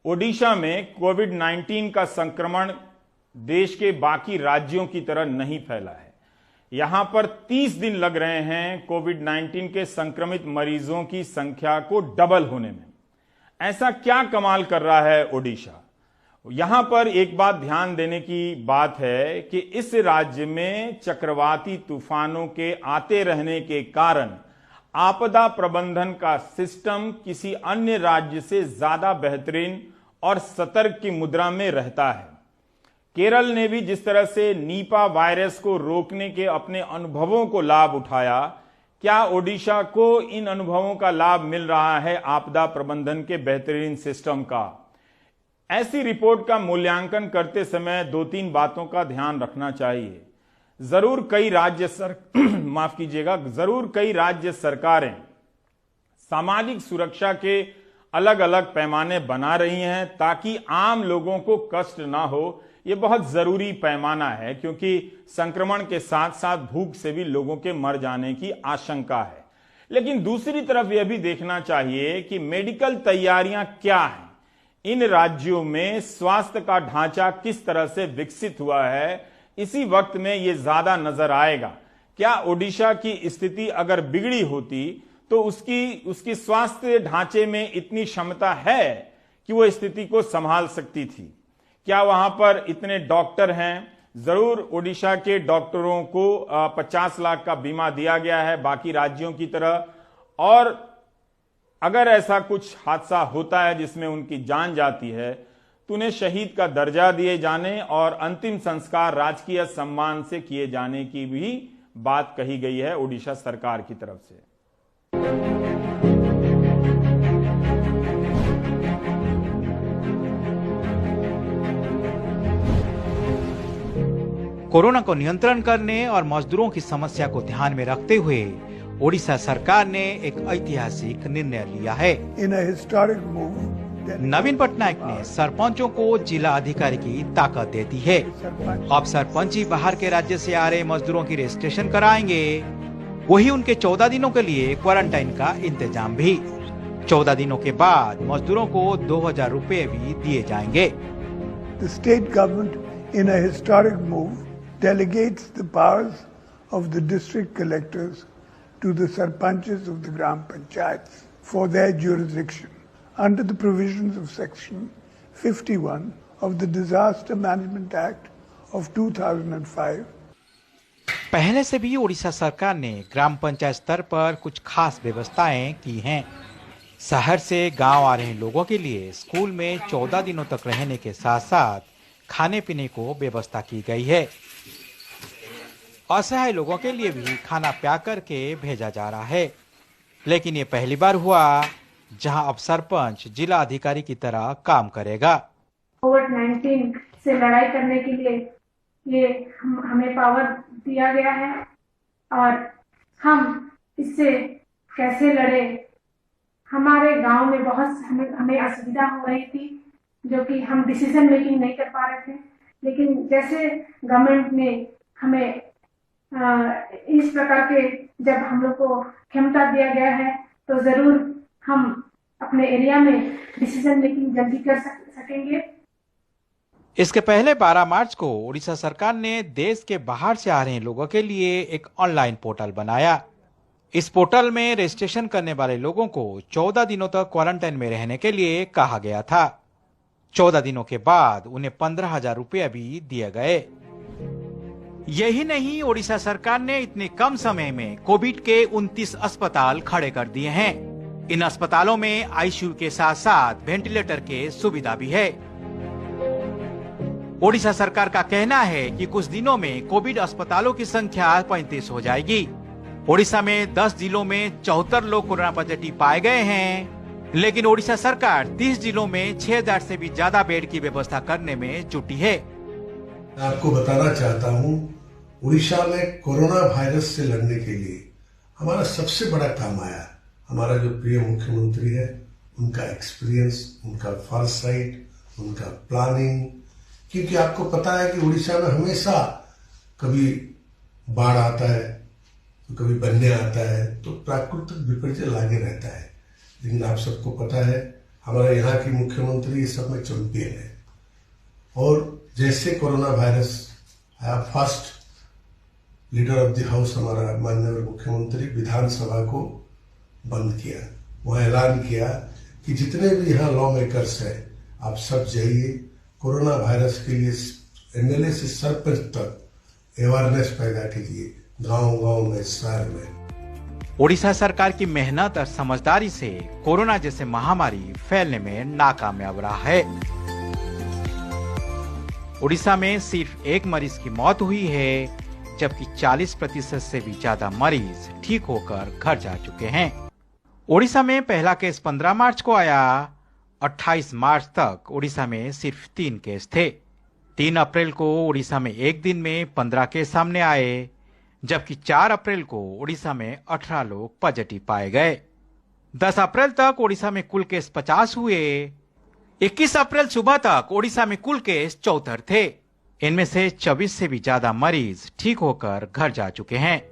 ओडिशा में कोविड-19 का संक्रमण देश के बाकी राज्यों की तरह नहीं फैला है। यहां पर 30 दिन लग रहे हैं कोविड-19 के संक्रमित मरीजों की संख्या को डबल होने में। ऐसा क्या कमाल कर रहा है ओडिशा? यहां पर एक बात ध्यान देने की बात है कि इस राज्य में चक्रवाती तूफानों के आते रहने के कारण आपदा प्रबंधन का सिस्टम किसी अन्य राज्य से ज्यादा बेहतरीन और सतर्क की मुद्रा में रहता है। केरल ने भी जिस तरह से नीपा वायरस को रोकने के अपने अनुभवों को लाभ उठाया, क्या ओडिशा को इन अनुभवों का लाभ मिल रहा है आपदा प्रबंधन के बेहतरीन सिस्टम का? ऐसी रिपोर्ट का मूल्यांकन करते समय 2-3 बातों का ध्यान रखना चाहिए। जरूर कई राज्य सरकारें सामाजिक सुरक्षा के अलग अलग पैमाने बना रही हैं ताकि आम लोगों को कष्ट ना हो। यह बहुत जरूरी पैमाना है क्योंकि संक्रमण के साथ साथ भूख से भी लोगों के मर जाने की आशंका है। लेकिन दूसरी तरफ यह भी देखना चाहिए कि मेडिकल तैयारियां क्या हैं, इन राज्यों में स्वास्थ्य का ढांचा किस तरह से विकसित हुआ है। इसी वक्त में यह ज्यादा नजर आएगा। क्या ओडिशा की स्थिति अगर बिगड़ी होती तो उसकी स्वास्थ्य ढांचे में इतनी क्षमता है कि वो स्थिति को संभाल सकती थी? क्या वहां पर इतने डॉक्टर हैं? जरूर ओडिशा के डॉक्टरों को 50 लाख का बीमा दिया गया है बाकी राज्यों की तरह, और अगर ऐसा कुछ हादसा होता है जिसमें उनकी जान जाती है तो उन्हें शहीद का दर्जा दिए जाने और अंतिम संस्कार राजकीय सम्मान से किए जाने की भी बात कही गई है ओडिशा सरकार की तरफ से। कोरोना को नियंत्रण करने और मजदूरों की समस्या को ध्यान में रखते हुए ओडिशा सरकार ने एक ऐतिहासिक निर्णय लिया है। नवीन पटनायक ने सरपंचों को जिला अधिकारी की ताकत दे दी है। अब सरपंच ही बाहर के राज्य से आ रहे मजदूरों की रजिस्ट्रेशन कराएंगे, वही उनके 14 दिनों के लिए क्वारंटाइन का इंतजाम भी। 14 दिनों के बाद मजदूरों को 2000 रुपए भी दिए जाएंगे। The state government, in a historic move, delegates the powers of the district collectors to the sarpanches of the Gram Panchayats for their jurisdiction under the provisions of Section 51 of the Disaster Management Act of 2005. पहले से भी ओडिशा सरकार ने ग्राम पंचायत स्तर पर कुछ खास व्यवस्थाएं की हैं। शहर से गांव आ रहे लोगों के लिए स्कूल में 14 दिनों तक रहने के साथ साथ खाने पीने को व्यवस्था की गई है। असहाय लोगों के लिए भी खाना पैक करके भेजा जा रहा है। लेकिन ये पहली बार हुआ जहां अब सरपंच जिला अधिकारी की तरह काम करेगा। कोविड-19 से लड़ाई करने के लिए ये हमें पावर दिया गया है और हम इससे कैसे लड़े। हमारे गांव में बहुत हमें असुविधा हो रही थी जो कि हम डिसीजन मेकिंग नहीं कर पा रहे थे, लेकिन जैसे गवर्नमेंट ने हमें इस प्रकार के जब हम लोग को क्षमता दिया गया है तो जरूर हम अपने एरिया में डिसीजन मेकिंग जल्दी कर सकेंगे। इसके पहले 12 मार्च को ओडिशा सरकार ने देश के बाहर से आ रहे लोगों के लिए एक ऑनलाइन पोर्टल बनाया। इस पोर्टल में रजिस्ट्रेशन करने वाले लोगों को 14 दिनों तक क्वारंटाइन में रहने के लिए कहा गया था। 14 दिनों के बाद उन्हें 15,000 रुपए भी दिए गए। यही नहीं, ओडिशा सरकार ने इतने कम समय में कोविड के 29 अस्पताल खड़े कर दिए हैं। इन अस्पतालों में आईसीयू के साथ साथ वेंटिलेटर के सुविधा भी है। ओडिशा सरकार का कहना है कि कुछ दिनों में कोविड अस्पतालों की संख्या 35 हो जाएगी। ओडिशा में 10 जिलों में 74 लोग कोरोना पॉजिटिव पाए गए हैं, लेकिन ओडिशा सरकार 30 जिलों में 6000 से भी ज्यादा बेड की व्यवस्था करने में जुटी है। मैं आपको बताना चाहता हूं, उड़ीसा में कोरोना वायरस से लड़ने के लिए हमारा सबसे बड़ा काम आया। हमारा जो प्रिय मुख्यमंत्री है, उनका एक्सपीरियंस, उनका फॉरसाइट, उनका प्लानिंग, क्योंकि आपको पता है कि उड़ीसा में हमेशा कभी बाढ़ आता है तो कभी बन्या आता है, तो प्राकृतिक विपर्य लागे रहता है। लेकिन आप सबको पता है हमारे यहाँ की मुख्यमंत्री इस सब में चैंपियन है। और जैसे कोरोना वायरस आया, first leader of the house हमारा माननीय मुख्यमंत्री विधानसभा को बंद किया। वह ऐलान किया कि जितने भी यहाँ लॉ मेकर्स हैं, आप सब जाइए, कोरोना वायरस के लिए एमएलए से सरपंच तक अवेयरनेस पैदा कीजिए, गांव-गांव में, शहर में। ओडिशा सरकार की मेहनत और समझदारी से कोरोना जैसे महामारी फैलने में नाकामयाब रहा है। ओडिशा में सिर्फ एक मरीज की मौत हुई है, जबकि 40% से भी ज्यादा मरीज ठीक होकर घर जा चुके हैं। ओडिशा में पहला केस 15 मार्च को आया। 28 मार्च तक ओडिशा में सिर्फ 3 केस थे। 3 अप्रैल को ओडिशा में एक दिन में 15 केस सामने आए, जबकि 4 अप्रैल को ओडिशा में 18 लोग पॉजिटिव पाए गए। 10 अप्रैल तक ओडिशा में कुल केस 50 हुए। 21 अप्रैल सुबह तक ओडिशा में कुल केस 74 थे। इनमें से 24 से भी ज्यादा मरीज ठीक होकर घर जा चुके हैं।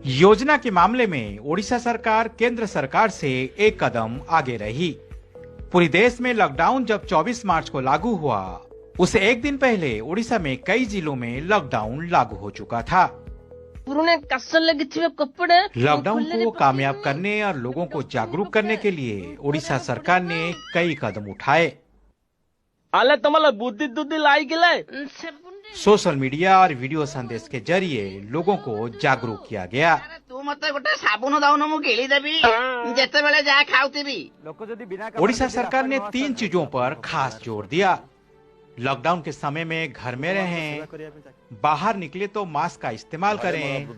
योजना के मामले में ओडिशा सरकार केंद्र सरकार से एक कदम आगे रही। पूरे देश में लॉकडाउन जब 24 मार्च को लागू हुआ, उससे एक दिन पहले ओडिशा में कई जिलों में लॉकडाउन लागू हो चुका था। लॉकडाउन को कामयाब करने और लोगों को जागरूक करने के लिए ओडिशा सरकार ने कई कदम उठाए। सोशल मीडिया और वीडियो संदेश के जरिए लोगों को जागरूक किया गया। ओडिशा सरकार ने 3 चीजों पर खास जोर दिया। लॉकडाउन के समय में घर में रहें, बाहर निकले तो मास्क का इस्तेमाल करें।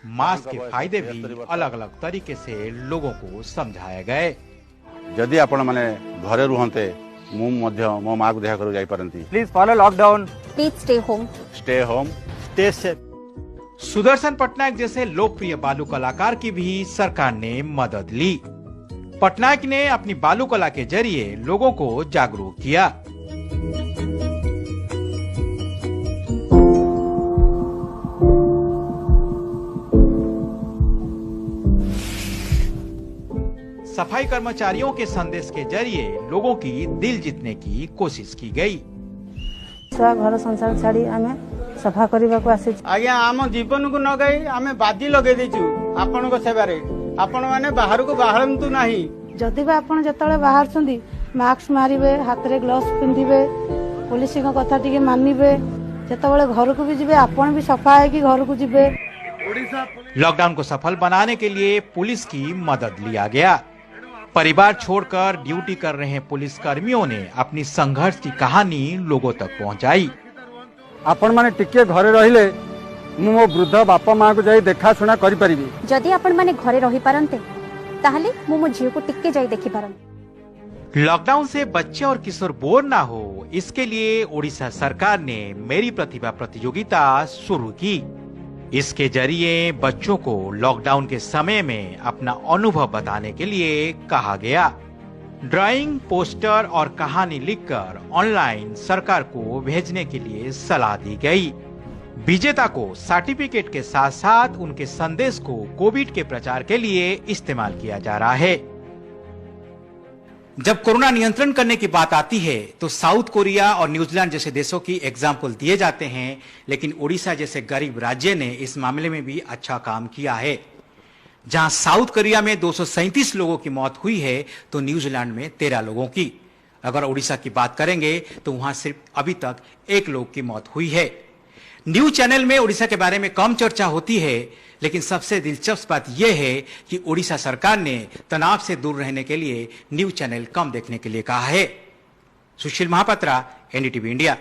मास्क के फायदे भी अलग अलग तरीके से लोगों को समझाए गए। यदि आपण माने घरे रुहंते मो माँ को देखा करू जाई परंती। Please follow lockdown, please stay home, stay safe. Sudarshan Patnaik जैसे लोकप्रिय बालू कलाकार की भी सरकार ने मदद ली। पटनायक ने अपनी बालू कला के जरिए लोगों को जागरूक किया। सफाई कर्मचारियों के संदेश के जरिए लोगों की दिल जीतने की कोशिश की गई। घर संसार छाड़ी आमे सफा करबा को आसे। आज्ञा आम जीवन को न गई आमे बाजी लगे देचु आपन को सेवारे। आपण माने बाहर को बाहरंतु नाही। जदि बा आपण जतले बाहर छंदी मास्क मारिबे, हाथ रे ग्लोव्स पिंधिबे, पुलिस को कथा टिके मानिबे, जतबेले घर को भी जिबे आपण भी सफा है कि घर को जिबे। लॉकडाउन को सफल बनाने के लिए पुलिस की मदद लिया गया। परिवार छोड़कर ड्यूटी कर रहे पुलिस कर्मियों ने अपनी संघर्ष की कहानी लोगों तक पहुंचाई। आपण माने टिके घरे रहिले मो वृद्ध बापा माँ को जाई देखा सुना करि परिबी। जदि आपण माने घरे रही पारंते ताहले मो झियो को टिके जाई देखि पारंते। लॉकडाउन से बच्चे और किशोर बोर ना हो, इसके लिए ओडिशा सरकार ने मेरी प्रतिभा प्रतियोगिता शुरू की। इसके जरिए बच्चों को लॉकडाउन के समय में अपना अनुभव बताने के लिए कहा गया। ड्राइंग, पोस्टर और कहानी लिखकर ऑनलाइन सरकार को भेजने के लिए सलाह दी गई। विजेता को सर्टिफिकेट के साथ साथ उनके संदेश को कोविड के प्रचार के लिए इस्तेमाल किया जा रहा है। जब कोरोना नियंत्रण करने की बात आती है तो साउथ कोरिया और न्यूजीलैंड जैसे देशों की एग्जाम्पल दिए जाते हैं, लेकिन ओडिशा जैसे गरीब राज्य ने इस मामले में भी अच्छा काम किया है। जहां साउथ कोरिया में 237 लोगों की मौत हुई है तो न्यूजीलैंड में 13 लोगों की। अगर ओडिशा की बात करेंगे तो वहां सिर्फ अभी तक 1 लोग की मौत हुई है। न्यूज चैनल में ओडिशा के बारे में कम चर्चा होती है, लेकिन सबसे दिलचस्प बात यह है कि ओडिशा सरकार ने तनाव से दूर रहने के लिए न्यूज चैनल कम देखने के लिए कहा है। सुशील महापात्रा, एनडीटीवी इंडिया।